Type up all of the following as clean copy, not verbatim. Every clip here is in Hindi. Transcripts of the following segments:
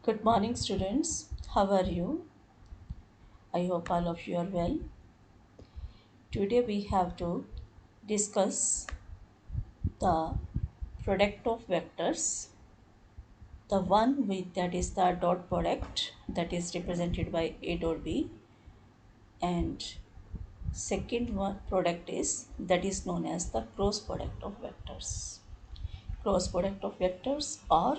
Good morning, students. How are you? I hope all of you are well. Today we have to discuss the product of vectors. The one with that is the dot product that is represented by A dot B, and second one product is that is known as the cross product of vectors. Cross product of vectors or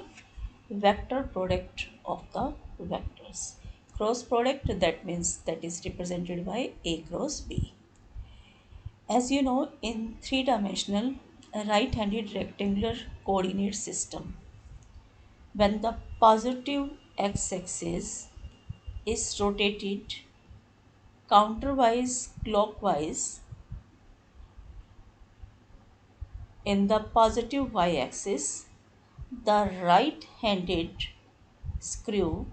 vector product of the vectors. Cross product, that means that is represented by A cross B. As you know, in three-dimensional right-handed rectangular coordinate system, when the positive x-axis is rotated counterwise clockwise in the positive y-axis, the right-handed screw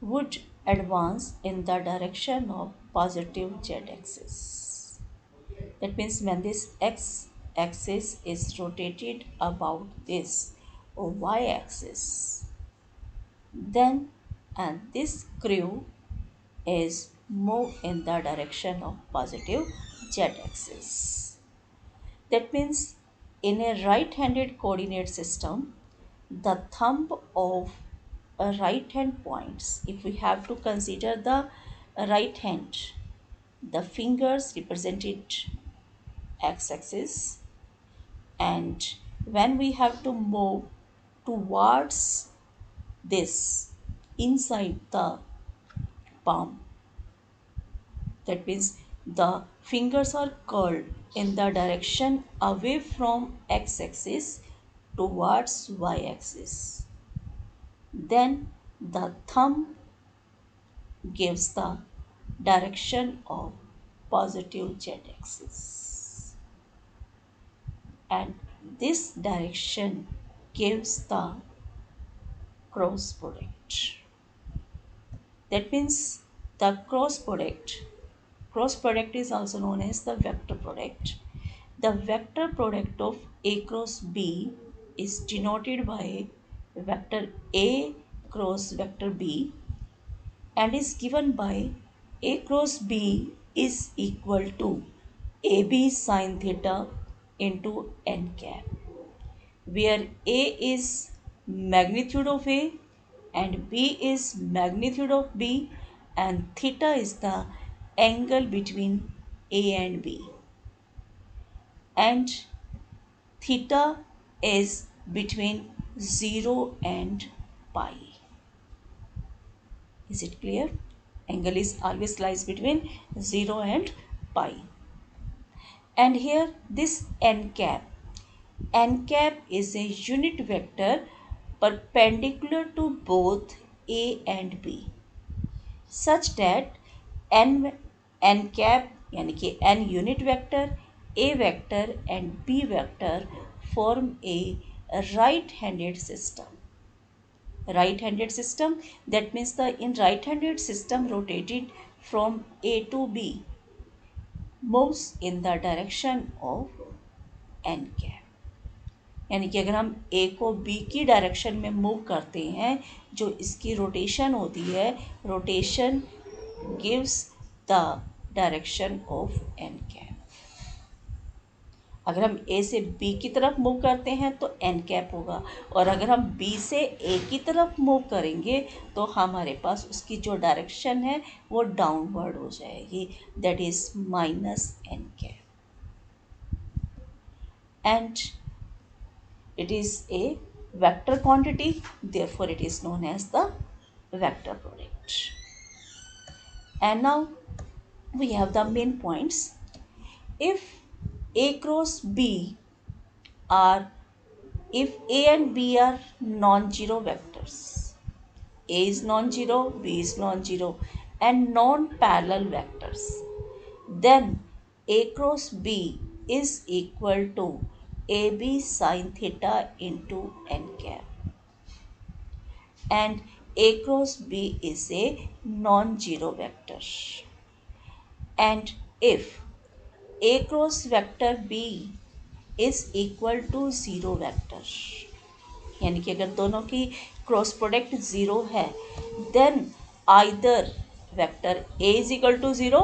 would advance in the direction of positive z-axis. That means when this x-axis is rotated about this y-axis, then and this screw is move in the direction of positive z-axis. That means in a right-handed coordinate system, the thumb of a right hand points. If we have to consider the right hand, the fingers represented x-axis, and when we have to move towards this inside the palm, that means the fingers are curled in the direction away from x-axis towards y-axis, then the thumb gives the direction of positive z-axis, and this direction gives the cross product. That means the cross product is also known as the vector product. The vector product of A cross B is denoted by vector A cross vector B and is given by A cross B is equal to AB sine theta into n cap, where A is magnitude of A and B is magnitude of B, and theta is the angle between A and B, and theta is between 0 and pi. Is it clear? Angle is always lies between 0 and pi. And here this n cap is a unit vector perpendicular to both A and B, such that n cap यानी कि n unit vector, A vector and B vector form a right-handed system. Right-handed system, that means the in right-handed system rotated from A to B moves in the direction of n cap. यानी कि अगर हम ए को बी की डायरेक्शन में मूव करते हैं, जो इसकी रोटेशन होती है, rotation gives the direction of n cap. अगर हम ए से बी की तरफ मूव करते हैं तो एन कैप होगा, और अगर हम बी से ए की तरफ मूव करेंगे तो हमारे पास उसकी जो डायरेक्शन है वो डाउनवर्ड हो जाएगी, that is minus n cap. And it is a vector quantity, therefore it is known as the vector product. And now we have the main points. If A cross B are, if A and B are non-zero vectors, A is non-zero, B is non-zero and non-parallel vectors, then A cross B is equal to AB sine theta into n cap, and A cross B is a non-zero vector. And if A cross vector B is equal to zero vector, यानी कि अगर दोनों की क्रॉस प्रोडक्ट ज़ीरो है, then either vector A is equal to zero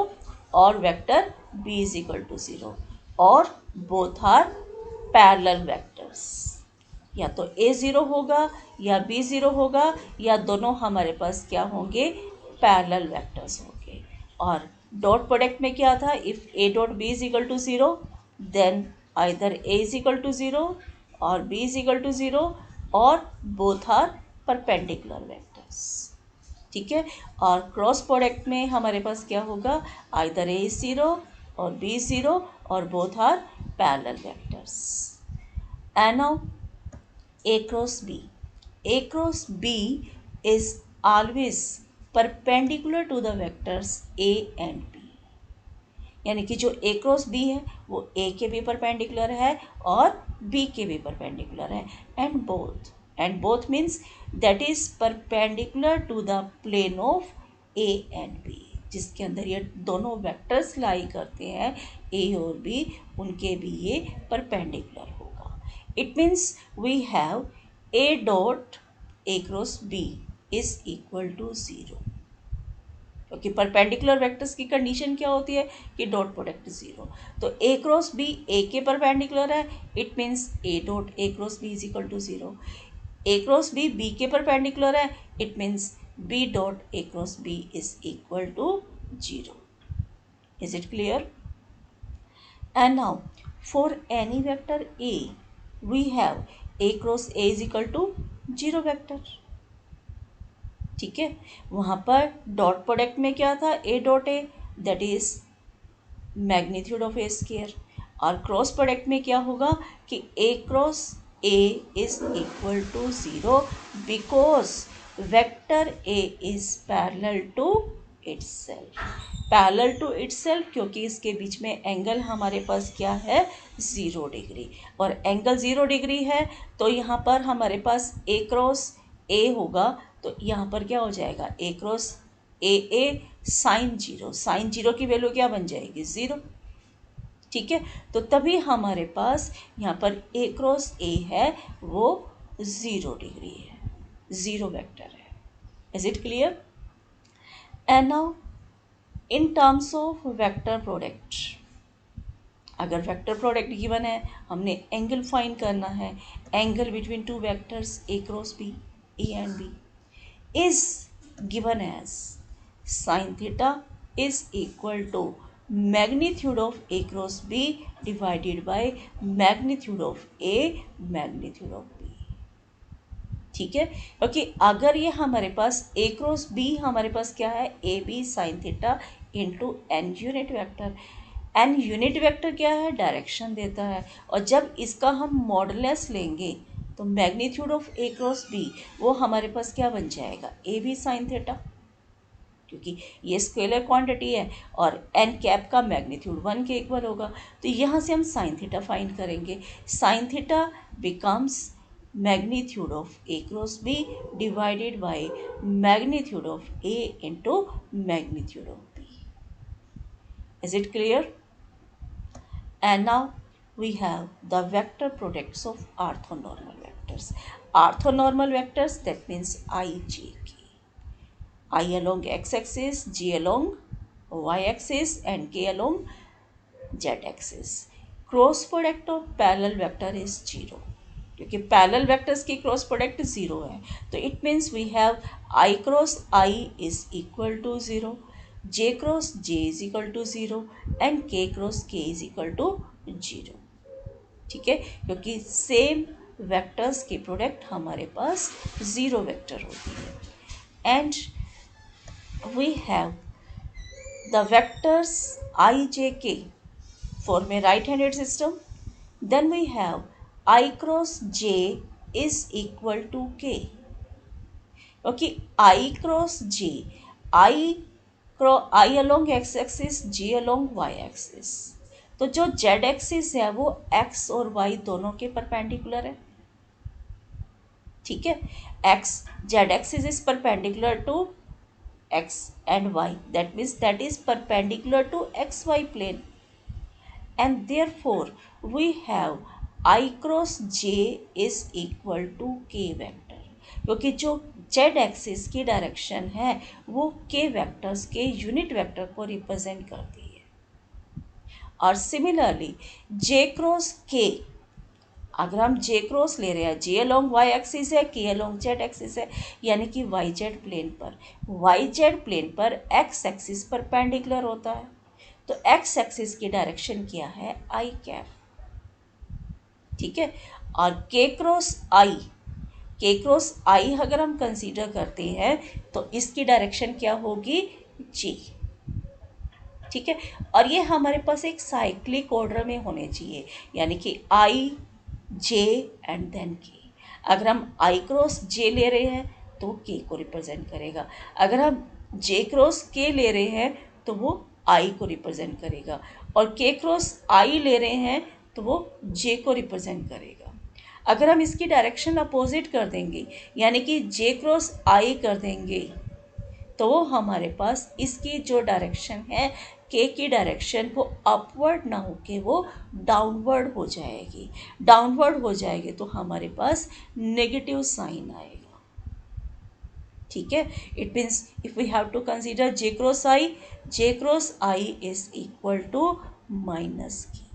और vector B is equal to zero, और बोथ आर पैरेलल वेक्टर्स। या तो ए ज़ीरो होगा या बी ज़ीरो होगा, या दोनों हमारे पास क्या होंगे, पैरेलल वेक्टर्स होंगे। और डॉट प्रोडक्ट में क्या था, if A dot B is equal to zero, then either A is equal to zero और B is equal to zero, और बोथ आर परपेंडिकुलर वेक्टर्स। ठीक है। और क्रॉस प्रोडक्ट में हमारे पास क्या होगा, आइदर ए इज ज़ीरो और बी इज ज़ीरो और both are parallel vectors. And now A cross B. A cross B is always perpendicular to the vectors A and B. यानी कि जो A क्रॉस B है वो A के भी परपेंडिकुलर है और B के भी परपेंडिकुलर है, and both means that is perpendicular to the plane of A and B, जिसके अंदर ये दोनों वेक्टर्स लाई करते हैं A और B, उनके भी ये परपेंडिकुलर होगा। It means we have A dot A cross B is equal to zero, क्योंकि परपेंडिकुलर वेक्टर्स की कंडीशन क्या होती है कि डॉट प्रोडक्ट ज़ीरो। तो ए क्रॉस बी ए के परपेंडिकुलर है, it means A dot A cross B is equal to zero. A cross B B के परपेंडिकुलर है, it means B dot A cross B is equal to zero. Is it clear? And now for any vector A we have A cross A is equal to zero vector. ठीक है, वहाँ पर डॉट प्रोडक्ट में क्या था, A dot A, that is magnitude of A square, और क्रॉस प्रोडक्ट में क्या होगा कि A cross A is equal to zero because vector A is parallel to itself. Parallel to itself क्योंकि इसके बीच में एंगल हमारे पास क्या है, 0 डिग्री, और एंगल 0 डिग्री है, तो यहाँ पर हमारे पास ए क्रॉस ए होगा, तो यहाँ पर क्या हो जाएगा, ए क्रॉस ए साइन जीरो की वैल्यू क्या बन जाएगी, 0। ठीक है, तो तभी हमारे पास यहाँ पर ए क्रॉस ए है वो 0 डिग्री है, 0 वेक्टर है। Is it clear? And now in terms of vector product, अगर वेक्टर प्रोडक्ट गिवन है, हमने एंगल फाइंड करना है, angle between two vectors A cross B, A and B is given as sin theta is equal to magnitude of A cross B divided by magnitude of A magnitude of B। ठीक है, क्योंकि अगर ये हमारे पास A क्रॉस B हमारे पास क्या है, A B sine theta into n unit vector. N unit vector क्या है, डायरेक्शन देता है, और जब इसका हम मॉडुलस लेंगे तो magnitude of A cross B वो हमारे पास क्या बन जाएगा, ए बी साइन थीटा, क्योंकि ये स्केलर क्वांटिटी है और एन कैप का मैग्नीट्यूड 1 के इक्वल होगा, तो यहाँ से हम साइन थीटा फाइंड करेंगे। Sine theta becomes magnitude of A cross B divided by magnitude of A into magnitude of B. Is it clear? And now we have the vector products of orthonormal vectors. Orthonormal vectors, that means I, J, K. I along x-axis, J along y-axis and K along z-axis. Cross product of parallel vector is 0. क्योंकि पैरेलल वेक्टर्स की क्रॉस प्रोडक्ट 0 है, तो it means we have i cross i is equal to 0, j cross J is equal to 0 and k cross k is equal to 0। ठीक है, क्योंकि सेम वेक्टर्स की प्रोडक्ट हमारे पास 0 वेक्टर होती है। And we have the vectors I J K form a right handed system, then we have I cross J is equal to K, क्योंकि I cross J, I along x axis, J along y axis, तो जो z एक्सिस है वो x और y दोनों के परपेंडिकुलर है। ठीक है, x z axis is perpendicular to x and y, that means that is perpendicular to xy plane, and therefore we have I cross J is equal to K vector, क्योंकि जो जेड एक्सिस की डायरेक्शन है वो के वेक्टर्स के यूनिट वेक्टर को रिप्रेजेंट करती है। और सिमिलरली जे क्रॉस के, अगर हम जे क्रॉस ले रहे हैं, जे अलोंग वाई एक्सिस है, के अलोंग जेड एक्सिस है, यानी कि वाई जेड प्लेन पर, वाई जेड प्लेन पर एक्स एक्सिस परपेंडिकुलर होता है, तो एक्स एक्सिस की डायरेक्शन क्या है, आई कैप। ठीक है। और के क्रॉस आई अगर हम कंसीडर करते हैं तो इसकी डायरेक्शन क्या होगी, जी। ठीक है। और ये हमारे पास एक साइक्लिक ऑर्डर में होने चाहिए, यानी कि आई जे एंड देन के। अगर हम आई क्रॉस जे ले रहे हैं तो के को रिप्रेजेंट करेगा, अगर हम जे क्रॉस के ले रहे हैं तो वो आई को रिप्रेजेंट करेगा, और के क्रॉस आई ले रहे हैं तो वो जे को रिप्रेजेंट करेगा। अगर हम इसकी डायरेक्शन अपोजिट कर देंगे, यानी कि जे क्रॉस आई कर देंगे, तो वो हमारे पास इसकी जो डायरेक्शन है के की डायरेक्शन वो अपवर्ड ना होके वो डाउनवर्ड हो जाएगी। डाउनवर्ड हो जाएगी तो हमारे पास नेगेटिव साइन आएगा। ठीक है। It means if we have to consider j cross i is equal to minus k.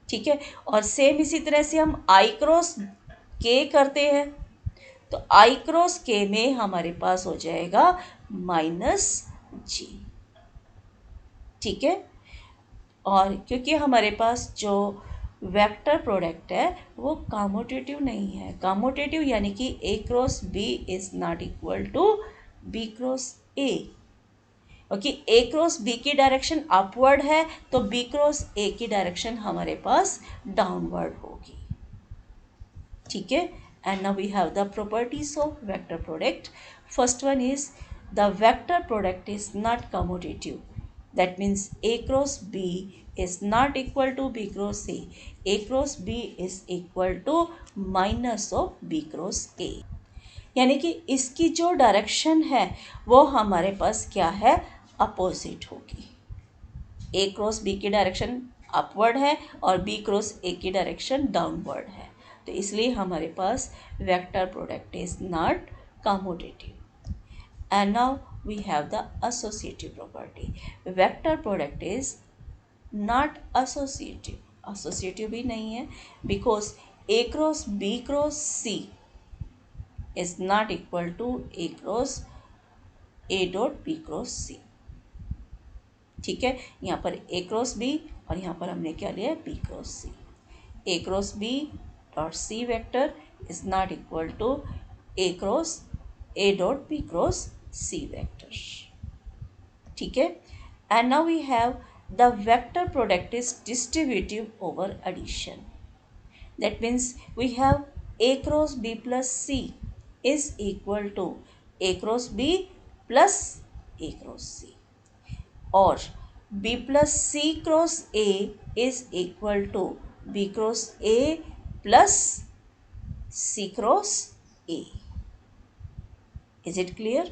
ठीक है। और सेम इसी तरह से हम आई क्रॉस के करते हैं, तो आई क्रॉस के में हमारे पास हो जाएगा माइनस जी। ठीक है। और क्योंकि हमारे पास जो वेक्टर प्रोडक्ट है वो कम्यूटेटिव नहीं है, कम्यूटेटिव यानी कि A cross B is not equal to B cross A, क्योंकि ए क्रॉस बी की डायरेक्शन अपवर्ड है तो बी क्रॉस ए की डायरेक्शन हमारे पास डाउनवर्ड होगी। ठीक है। and now we have the properties of vector product. First one is the vector product is not commutative, that means a cross b is not equal to b cross a, a cross b is equal to minus of b cross a, यानी कि इसकी जो डायरेक्शन है वो हमारे पास क्या है, अपोजिट होगी। ए क्रॉस बी की डायरेक्शन अपवर्ड है और बी क्रॉस ए की डायरेक्शन डाउनवर्ड है, तो इसलिए हमारे पास vector product is not commutative. And now we have the associative property. Vector product is not associative, associative भी नहीं है, because A cross B cross C is not equal to A cross A dot B cross C. ठीक है। यहाँ पर ए क्रॉस बी और यहाँ पर हमने क्या लिया, B cross C. A cross B dot C vector is not equal to A cross A dot B cross C vector. ठीक है। And now we have the vector product is distributive over addition, that means we have A cross B plus C is equal to A cross B plus A cross C, और b plus C cross A is equal to b cross A plus c cross a. Is it clear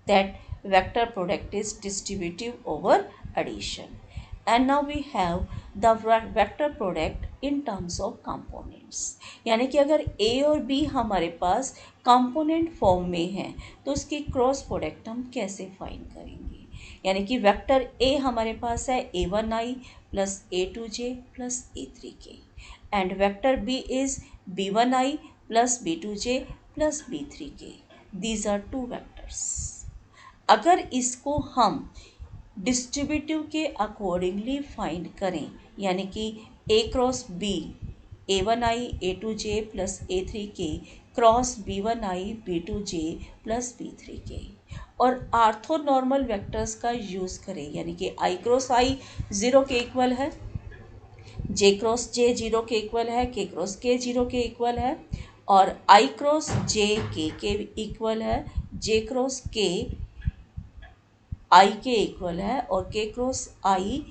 that vector product is distributive over addition? And now we have the vector product in terms of components. यानी कि अगर a और b हमारे पास कंपोनेंट फॉर्म में है तो उसकी क्रॉस प्रोडक्ट हम कैसे फाइंड करेंगे, यानी कि वेक्टर a हमारे पास है a1i plus a2j plus a3k, and vector b is b1i plus b2j plus b3k. These are two vectors. अगर इसको हम डिस्ट्रीब्यूटिव के अकॉर्डिंगली फाइंड करें, यानी कि a cross b a1i a2j plus a3k cross b1i b2j plus b3k, और आर्थोनॉर्मल वेक्टर्स का यूज़ करें, यानी कि i क्रॉस i 0 के इक्वल है, जे क्रॉस जे 0 के इक्वल है, के क्रॉस के 0 के इक्वल है, और आई क्रॉस जे के इक्वल है, जे क्रॉस के आई के इक्वल है, और के क्रॉस आई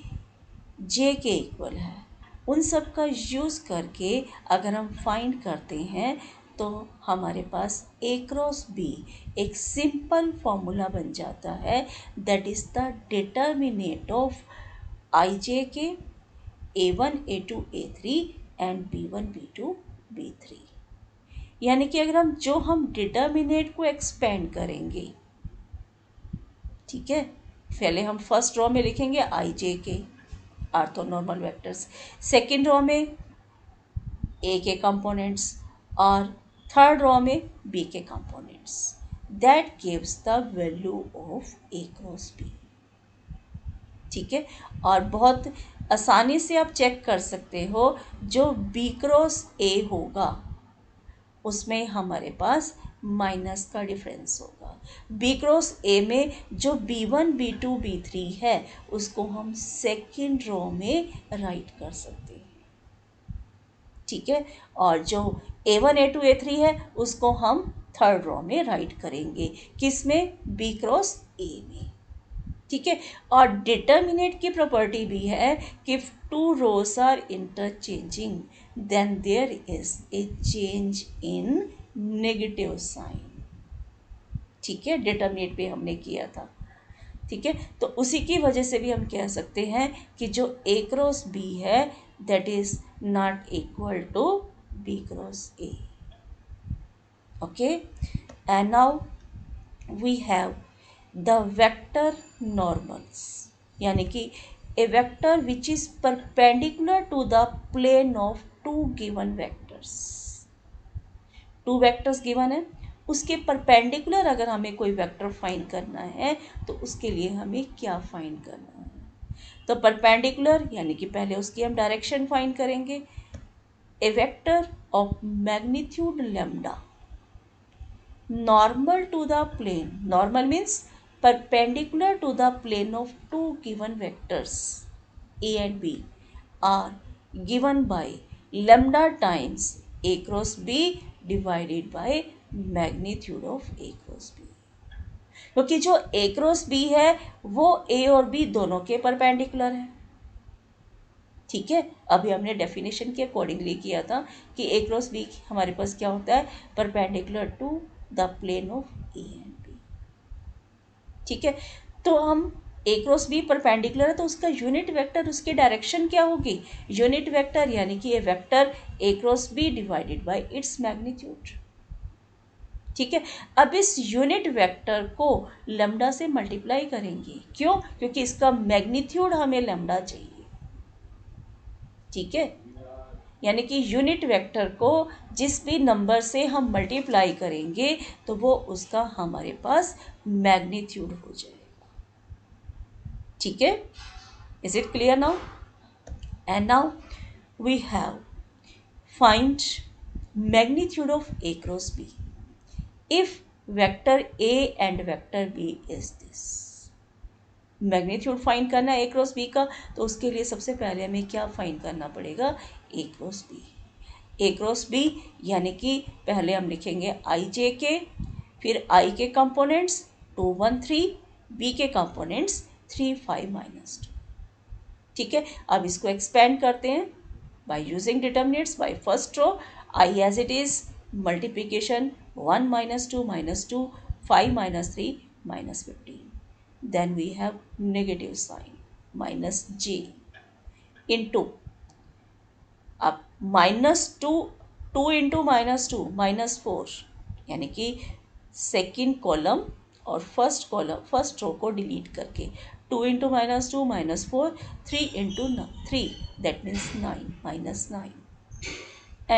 जे के इक्वल है। उन सब का यूज़ करके अगर हम फाइंड करते हैं तो हमारे पास ए क्रॉस बी एक सिंपल फॉर्मूला बन जाता है, that is the determinant of I J K A1 A2 A3 and B1 B2 B3। यानी कि अगर हम डिटर्मिनेट को एक्सपेंड करेंगे, ठीक है, पहले हम फर्स्ट रो में लिखेंगे आई जे के ऑर्थोनॉर्मल वेक्टर्स, सेकेंड रो में ए के कंपोनेंट्स और थर्ड रो में बी के components. That gives the value of A cross B. ठीक है, और बहुत आसानी से आप चेक कर सकते हो, जो बी क्रॉस ए होगा उसमें हमारे पास माइनस का डिफरेंस होगा। बी क्रॉस ए में जो B1 B2 B3 है उसको हम सेकेंड रो में राइट कर सकते हैं। ठीक है, और जो A1 A2 A3 है उसको हम थर्ड रो में राइट करेंगे, किस में? बी क्रॉस ए में। ठीक है, और डिटर्मिनेट की प्रॉपर्टी भी है कि two rows are interchanging then there is a change in negative sign. ठीक है, डिटर्मिनेट पे हमने किया था। ठीक है, तो उसी की वजह से भी हम कह सकते हैं कि जो ए क्रॉस बी है that is not equal to B cross A. Okay, and now we have the vector normals, यानी कि a vector which is perpendicular to the plane of two given vectors. Two vectors given है, उसके परपेंडिकुलर अगर हमें कोई वेक्टर फाइंड करना है तो उसके लिए हमें क्या फाइंड करना है? तो परपेंडिकुलर यानी कि पहले उसकी हम डायरेक्शन फाइंड करेंगे। A vector of magnitude lambda normal to the plane, normal means perpendicular to the plane of two given vectors a and b are given by lambda times a cross b divided by magnitude of a cross b। क्योंकि जो a क्रॉस b है वो a और b दोनों के परपेंडिकुलर है। ठीक है, अभी हमने डेफिनेशन के अकॉर्डिंगली किया था कि ए क्रॉस बी हमारे पास क्या होता है? Perpendicular to the plane of A and B. ठीक है, तो हम ए क्रॉस बी परपेंडिकुलर है तो उसका यूनिट वेक्टर, उसकी डायरेक्शन क्या होगी? यूनिट वेक्टर यानी कि a vector A cross B divided by its magnitude. ठीक है, अब इस यूनिट वेक्टर को लैम्डा से मल्टीप्लाई करेंगे। क्यों? क्योंकि इसका मैग्नीट्यूड हमें लैम्डा चाहिए। ठीक है, यानी कि यूनिट वेक्टर को जिस भी नंबर से हम मल्टीप्लाई करेंगे तो वो उसका हमारे पास मैग्नीट्यूड हो जाएगा। ठीक है, is it clear now? And now we have find magnitude of A cross B if vector A and vector B is this. Magnitude find करना है ए क्रॉस बी का, तो उसके लिए सबसे पहले हमें क्या फाइंड करना पड़ेगा? ए क्रॉस बी। ए क्रॉस बी यानी कि पहले हम लिखेंगे आई जे के, फिर आई के कंपोनेंट्स 2 1 3, बी के कंपोनेंट्स 3 5 -2। ठीक है, अब इसको एक्सपेंड करते हैं by using determinants by first row i as it is multiplication 1 -2 -2 5 -3 -15। Then we have negative sign minus j into अब -2, 2 into -2 -4, यानी कि सेकेंड कॉलम और फर्स्ट कॉलम फर्स्ट रो को डिलीट करके 2 into -2 -4 3 into 3 that means 9 -9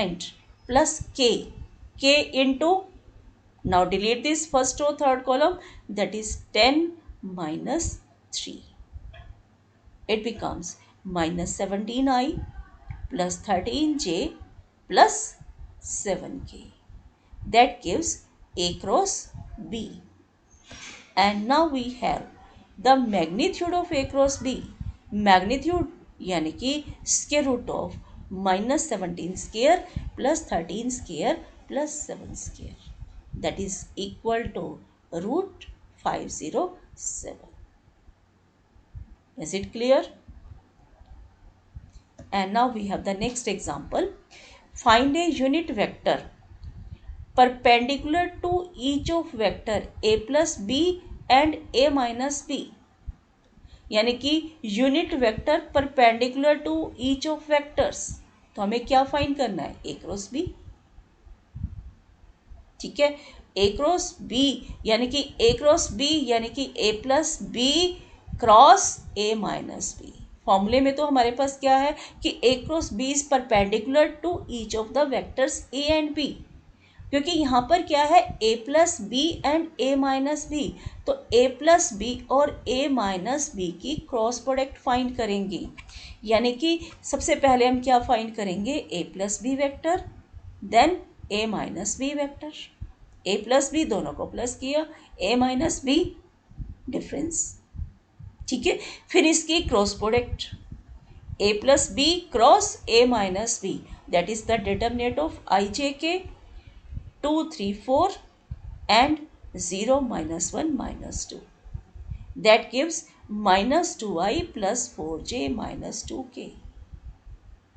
and plus k into, now delete this first row third column, that is 10 minus 3. It becomes minus 17i plus 13j plus 7k. That gives A cross B. And now we have the magnitude of A cross B. Magnitude यानी कि square root of minus 17 square plus 13 square plus 7 square. That is equal to root 507. Is it clear? And now we have the next example. Find a unit vector perpendicular to each of vector a plus b and a minus b. यानी कि unit vector perpendicular to each of vectors, तो हमें क्या फाइंड करना है, ए क्रॉस बी। ठीक है, ए क्रॉस बी यानी कि ए क्रॉस बी यानी कि A plus B cross A minus B. फॉर्मूले में तो हमारे पास क्या है कि A cross B is perpendicular to each of the vectors A and B, क्योंकि यहाँ पर क्या है, A plus B and A minus B, तो ए प्लस बी और ए माइनस बी की क्रॉस प्रोडक्ट फाइंड करेंगे। यानी कि सबसे पहले हम क्या फाइंड करेंगे, A plus B vector, then A minus B vector. A plus B दोनों को प्लस किया, ए माइनस बी डिफरेंस। ठीक है, फिर इसकी cross product, A plus B cross A minus B, that is the determinant of I J K 2 3 4 and 0 minus 1 minus 2, that gives minus 2i plus 4j minus 2k।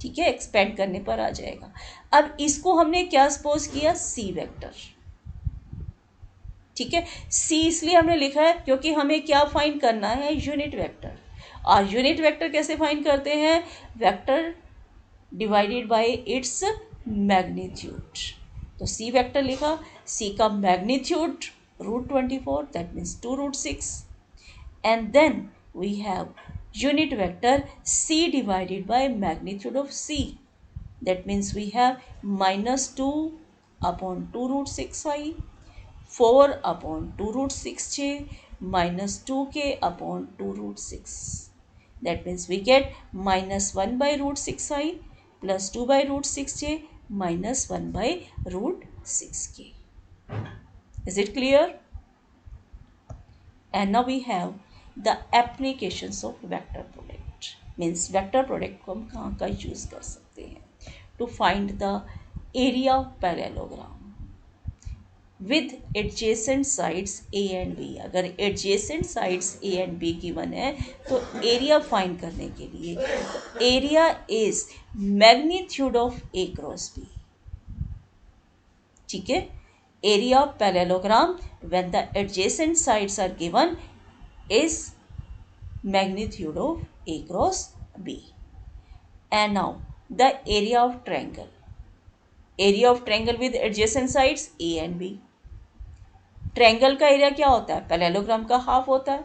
ठीक है, एक्सपेंड करने पर आ जाएगा। अब इसको हमने क्या सपोज किया, सी वेक्टर। ठीक है, सी इसलिए हमने लिखा है क्योंकि हमें क्या फाइंड करना है, यूनिट वेक्टर। और यूनिट वेक्टर कैसे फाइंड करते हैं, vector divided by its magnitude. तो सी वेक्टर लिखा, सी का magnitude √24, that means 2√6, and then we have unit vector c divided by magnitude of c, that means we have minus 2 upon 2√6y, 4 upon 2√6j, minus 2k upon 2√6, that means we get minus 1 by √6i plus 2 by √6j minus 1 by √6k. Is it clear? And now we have the applications of vector product, means vector product को हम कहाँ का यूज कर सकते हैं, to find the area of parallelogram with adjacent sides a and b। अगर adjacent sides a and b given है तो area find करने के लिए, तो area is magnitude of a cross b। ठीक है, area of parallelogram when the adjacent sides are given is magnitude of a cross b। And now the area of triangle, area of triangle with adjacent sides a and b। Triangle का एरिया क्या होता है, पैरेललोग्राम का हाफ होता है।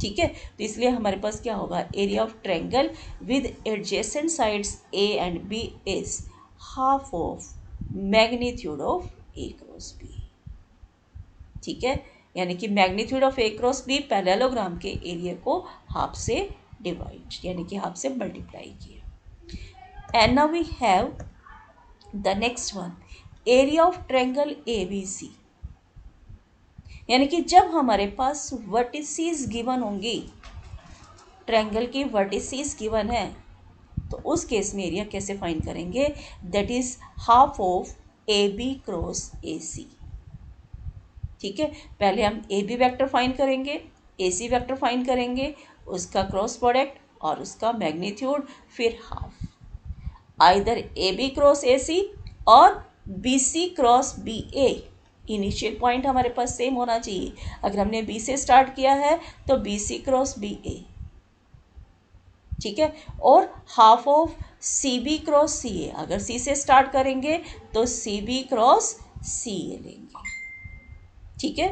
ठीक है, तो इसलिए हमारे पास क्या होगा, area of triangle with adjacent sides A and B is half of magnitude of A cross B. ठीक है, यानी कि magnitude of A cross B parallelogram के एरिया को हाफ से डिवाइड यानी कि हाफ से मल्टीप्लाई किया। And now we have the next one, area of triangle A B C. यानी कि जब हमारे पास वर्टिसेस गिवन होंगी, ट्रायंगल की वर्टिसेस गिवन है, तो उस केस में एरिया कैसे फाइंड करेंगे, that is half of A B cross A C. ठीक है, पहले हम ए बी वैक्टर फाइंड करेंगे, ए सी वैक्टर फाइंड करेंगे, उसका क्रॉस प्रोडक्ट और उसका मैग्नीट्यूड, फिर half, either A B cross A C और B C cross B A. Initial point हमारे पास सेम होना चाहिए। अगर हमने बी से स्टार्ट किया है तो B C cross B A. ठीक है, और half of C B cross C A, अगर सी से स्टार्ट करेंगे तो सी बी क्रॉस सी ए लेंगे। ठीक है,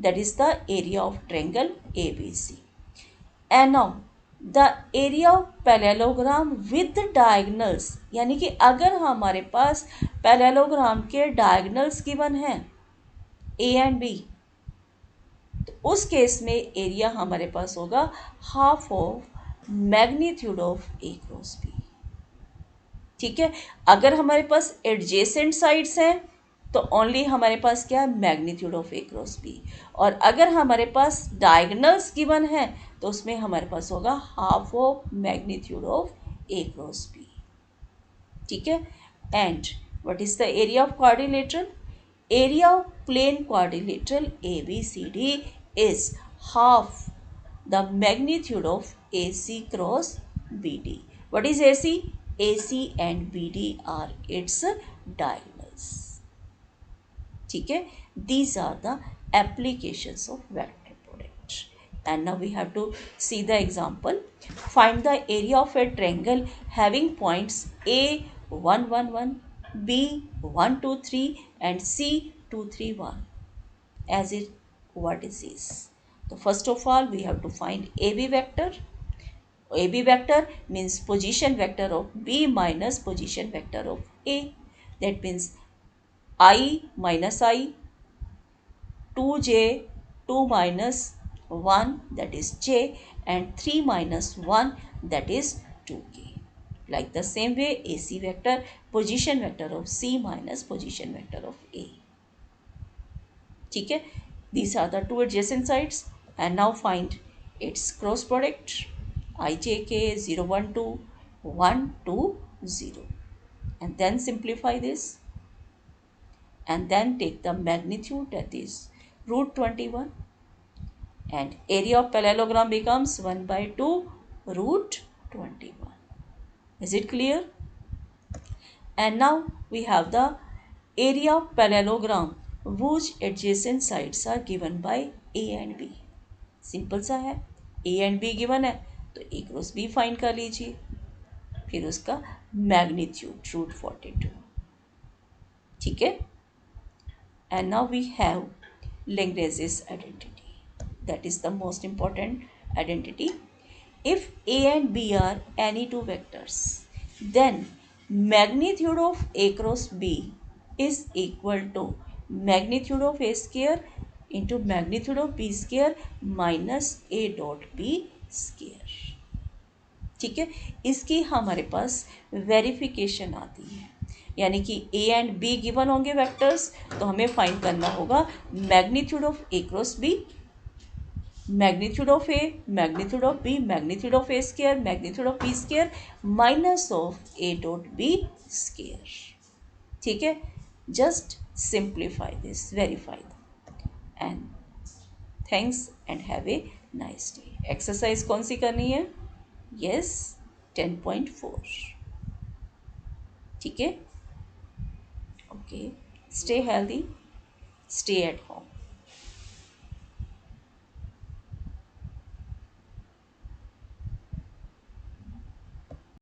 that is the area of triangle A B C. And now the area of parallelogram with diagonals, यानी कि अगर हमारे पास पैरेललोग्राम के डायगोनल्स गिवन हैं ए एंड बी, तो उस केस में एरिया हमारे पास होगा half of magnitude of A cross B. ठीक है, अगर हमारे पास एडजेसेंट साइड्स हैं तो ओनली हमारे पास क्या है, magnitude of A cross B, और अगर हमारे पास डायगोनल्स गिवन है तो उसमें हमारे पास होगा half of magnitude of A cross B. ठीक है, and what is the area of quadrilateral, area of plane quadrilateral A B C D is half the magnitude of A C cross B D. What is A C, A C and B D are its diagonals. ठीक है, these are the applications of vector product. And now we have to see the example. Find the area of a triangle having points A 1 1 1, B 1 2 3, and C 2 3 1 as it vertices. So first of all we have to find AB vector. AB vector means position vector of B minus position vector of A. That means I minus I, 2j, 2 minus 1 that is j, and 3 minus 1 that is 2k. Like the same way AC vector, position vector of C minus position vector of A. ठीक है, these are the two adjacent sides. And now find its cross product. IJK 0 1 2 1 2 0, and then simplify this, and then take the magnitude, that is root 21, and area of parallelogram becomes 1 by 2 root 21. Is it clear? And now we have the area of parallelogram whose adjacent sides are given by A and B. Simple सा है, A एंड B गिवन है तो A क्रॉस B फाइंड कर लीजिए, फिर उसका मैग्नीट्यूड रूट 42. ठीक है. And now we have Lagrange's identity. That is the most important identity. If A and B are any two vectors, then magnitude of A cross B is equal to magnitude of A square into magnitude of B square minus A dot B square. ठीक है, इसकी हमारे पास वेरिफिकेशन आती है, यानी कि ए एंड बी गिवन होंगे वेक्टर्स, तो हमें फाइंड करना होगा magnitude of A cross B, magnitude of A, magnitude of B, magnitude of A square, magnitude of B square minus of A dot B square. ठीक है, just simplify this, verify and thanks and have a nice day. Exercise कौन सी करनी है? Yes, 10.4. ठीक है, okay, stay healthy, stay at home.